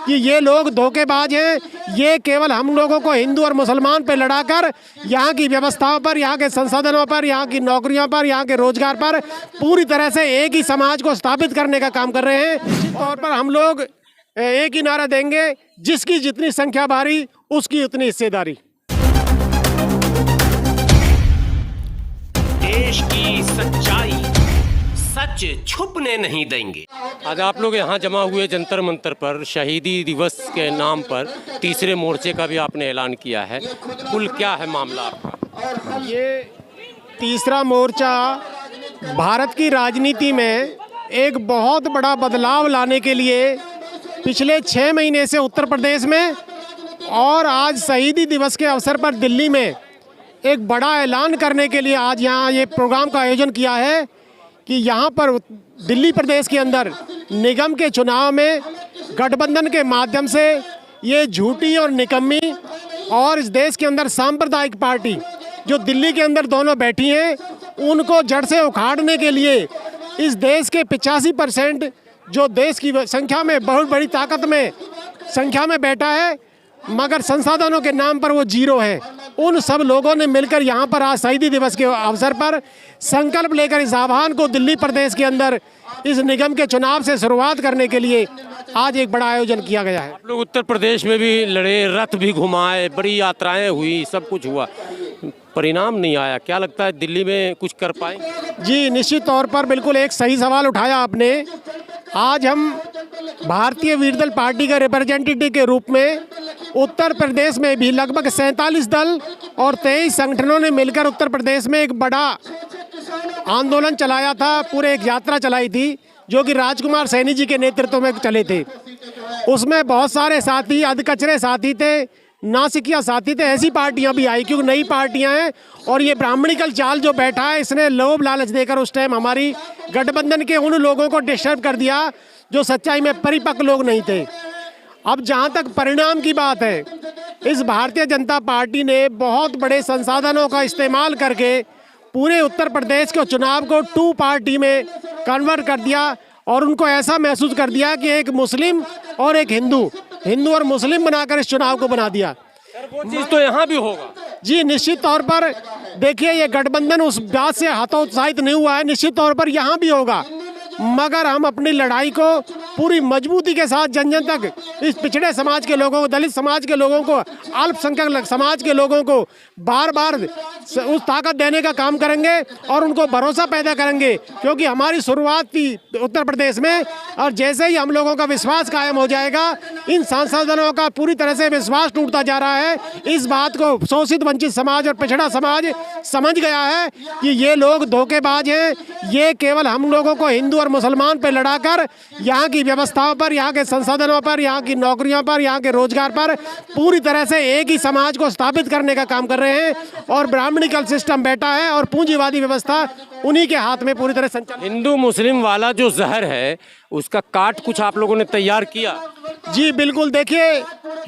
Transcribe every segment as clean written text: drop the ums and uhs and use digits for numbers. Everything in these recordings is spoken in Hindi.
कि ये लोग धोखेबाज हैं, ये केवल हम लोगों को हिंदू और मुसलमान पे लड़ाकर यहाँ की व्यवस्थाओं पर, यहाँ के संसाधनों पर, यहाँ की नौकरियों पर, यहाँ के रोजगार पर पूरी तरह से एक ही समाज को स्थापित करने का काम कर रहे हैं। निश्चित तौर पर हम लोग एक ही नारा देंगे, जिसकी जितनी संख्या भारी उसकी उतनी हिस्सेदारी। देश की सच्चाई सच छुपने नहीं देंगे। आज आप लोग यहाँ जमा हुए जंतर मंतर पर शहीदी दिवस के नाम पर तीसरे मोर्चे का भी आपने ऐलान किया है। कुल क्या है मामला आपका? ये तीसरा मोर्चा भारत की राजनीति में एक बहुत बड़ा बदलाव लाने के लिए पिछले 6 महीने से उत्तर प्रदेश में और आज शहीदी दिवस के अवसर पर दिल्ली में एक बड़ा ऐलान करने के लिए आज यहाँ ये प्रोग्राम का आयोजन किया है कि यहाँ पर दिल्ली प्रदेश के अंदर निगम के चुनाव में गठबंधन के माध्यम से ये झूठी और निकम्मी और इस देश के अंदर सांप्रदायिक पार्टी जो दिल्ली के अंदर दोनों बैठी हैं, उनको जड़ से उखाड़ने के लिए इस देश के 85% जो देश की संख्या में बहुत बड़ी ताकत में संख्या में बैठा है, मगर संसाधनों के नाम पर वो जीरो है, उन सब लोगों ने मिलकर यहाँ पर आज शहीदी दिवस के अवसर पर संकल्प लेकर इस आह्वान को दिल्ली प्रदेश के अंदर इस निगम के चुनाव से शुरुआत करने के लिए आज एक बड़ा आयोजन किया गया है। आप लोग उत्तर प्रदेश में भी लड़े, रथ भी घुमाए, बड़ी यात्राएं हुई, सब कुछ हुआ, परिणाम नहीं आया। क्या लगता है दिल्ली में कुछ कर पाए? जी निश्चित तौर पर बिल्कुल एक सही सवाल उठाया आपने। आज हम भारतीय वीर दल पार्टी के रिप्रेजेंटेटिव के रूप में उत्तर प्रदेश में भी लगभग 47 दल और 23 संगठनों ने मिलकर उत्तर प्रदेश में एक बड़ा आंदोलन चलाया था, पूरे एक यात्रा चलाई थी जो कि राजकुमार सैनी जी के नेतृत्व में चले थे। उसमें बहुत सारे साथी, अधकचरे साथी थे, नासिकिया साथी थे, ऐसी पार्टियां भी आई क्योंकि नई पार्टियां हैं और ये ब्राह्मणिकल चाल जो बैठा है इसने लोभ लालच देकर उस टाइम हमारी गठबंधन के उन लोगों को डिस्टर्ब कर दिया जो सच्चाई में परिपक्व लोग नहीं थे। अब जहां तक परिणाम की बात है, इस भारतीय जनता पार्टी ने बहुत बड़े संसाधनों का इस्तेमाल करके पूरे उत्तर प्रदेश के चुनाव को 2 पार्टी में कन्वर्ट कर दिया और उनको ऐसा महसूस कर दिया कि एक मुस्लिम और एक हिंदू और मुस्लिम बनाकर इस चुनाव को बना दिया। वो चीज़ तो यहाँ भी होगा। जी निश्चित तौर पर देखिए, ये गठबंधन उस बात से हतोत्साहित नहीं हुआ है, निश्चित तौर पर यहाँ भी होगा, मगर हम अपनी लड़ाई को पूरी मजबूती के साथ जन जन तक, इस पिछड़े समाज के लोगों को, दलित समाज के लोगों को, अल्पसंख्यक समाज के लोगों को बार बार उस ताकत देने का काम करेंगे और उनको भरोसा पैदा करेंगे, क्योंकि हमारी शुरुआत थी उत्तर प्रदेश में और जैसे ही हम लोगों का विश्वास कायम हो जाएगा, इन संसाधनों का पूरी तरह से विश्वास टूटता जा रहा है। इस बात को शोषित वंचित समाज और पिछड़ा समाज समझ गया है कि ये लोग धोखेबाज हैं, ये केवल हम लोगों को हिंदू और मुसलमान पे लड़ाकर यहाँ की व्यवस्थाओं पर, यहाँ के संसाधनों पर, यहाँ की नौकरियों पर, यहाँ के रोजगार पर पूरी तरह से एक ही समाज को स्थापित करने का काम कर रहे हैं और ब्राह्मणिकल सिस्टम बैठा है और पूंजीवादी व्यवस्था उन्हीं के हाथ में पूरी तरह संचालित। हिंदू मुस्लिम वाला जो जहर है उसका काट कुछ आप लोगों ने तैयार किया? जी बिल्कुल, देखिए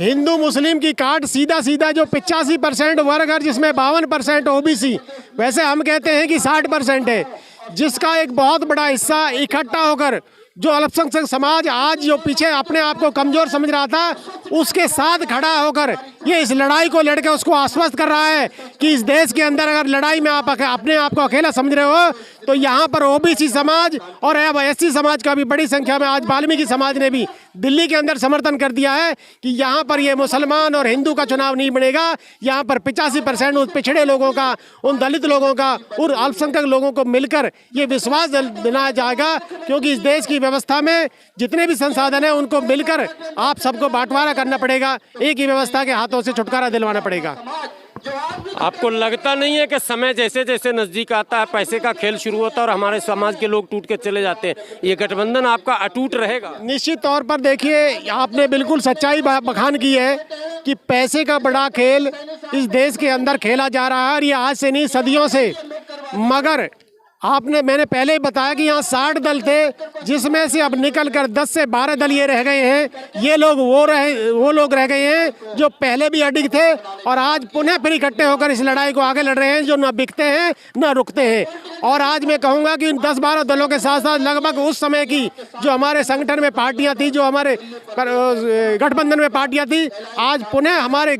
हिंदू मुस्लिम की काट सीधा सीधा जो 85% वर्ग है, जिसमें 52% ओबीसी, वैसे हम कहते हैं कि 60% है, जिसका एक बहुत बड़ा हिस्सा इकट्ठा होकर जो अल्पसंख्यक समाज आज जो पीछे अपने आप को कमजोर समझ रहा था, उसके साथ खड़ा होकर ये इस लड़ाई को लड़के उसको आश्वस्त कर रहा है कि इस देश के अंदर अगर लड़ाई में आप अपने आप को अकेला समझ रहे हो तो यहाँ पर ओबीसी समाज और एससी समाज का भी बड़ी संख्या में, आज वाल्मीकि समाज ने भी दिल्ली के अंदर समर्थन कर दिया है कि यहाँ पर ये मुसलमान और हिंदू का चुनाव नहीं बनेगा, यहाँ पर 85% उन पिछड़े लोगों का, उन दलित लोगों का, उन अल्पसंख्यक लोगों को मिलकर ये विश्वास दिलाया जाएगा, क्योंकि इस देश की व्यवस्था में जितने भी संसाधन हैं उनको मिलकर आप सबको बंटवारा करना पड़ेगा, एक ही व्यवस्था के हाथों से छुटकारा दिलवाना पड़ेगा। आपको लगता नहीं है कि समय जैसे जैसे नजदीक आता है पैसे का खेल शुरू होता है और हमारे समाज के लोग टूट के चले जाते हैं, ये गठबंधन आपका अटूट रहेगा? निश्चित तौर पर देखिए, आपने बिल्कुल सच्चाई बखान की है कि पैसे का बड़ा खेल इस देश के अंदर खेला जा रहा है और ये आज से नहीं, सदियों से। मगर मैंने पहले ही बताया कि यहाँ 60 दल थे, जिसमें से अब निकल कर 10 से 12 दल ये रह गए हैं। ये लोग वो लोग रह गए हैं जो पहले भी अडिग थे और आज पुनः फिर इकट्ठे होकर इस लड़ाई को आगे लड़ रहे हैं, जो न बिकते हैं न रुकते हैं। और आज मैं कहूँगा कि इन 10-12 दलों के साथ साथ लगभग उस समय की जो हमारे संगठन में पार्टियाँ थी, जो हमारे गठबंधन में पार्टियाँ थी, आज पुनः हमारे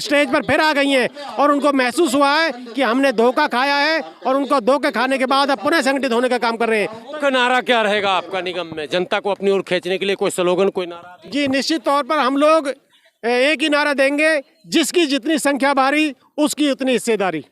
स्टेज पर फिर आ गई हैं और उनको महसूस हुआ है कि हमने धोखा खाया है और उनको धोखे खाने के बाद अब पुनः संगठित होने का काम कर रहे हैं। का नारा क्या रहेगा आपका निगम में, जनता को अपनी ओर खींचने के लिए कोई स्लोगन, कोई नारा? जी, निश्चित तौर पर हम लोग एक ही नारा देंगे, जिसकी जितनी संख्या भारी उसकी उतनी हिस्सेदारी।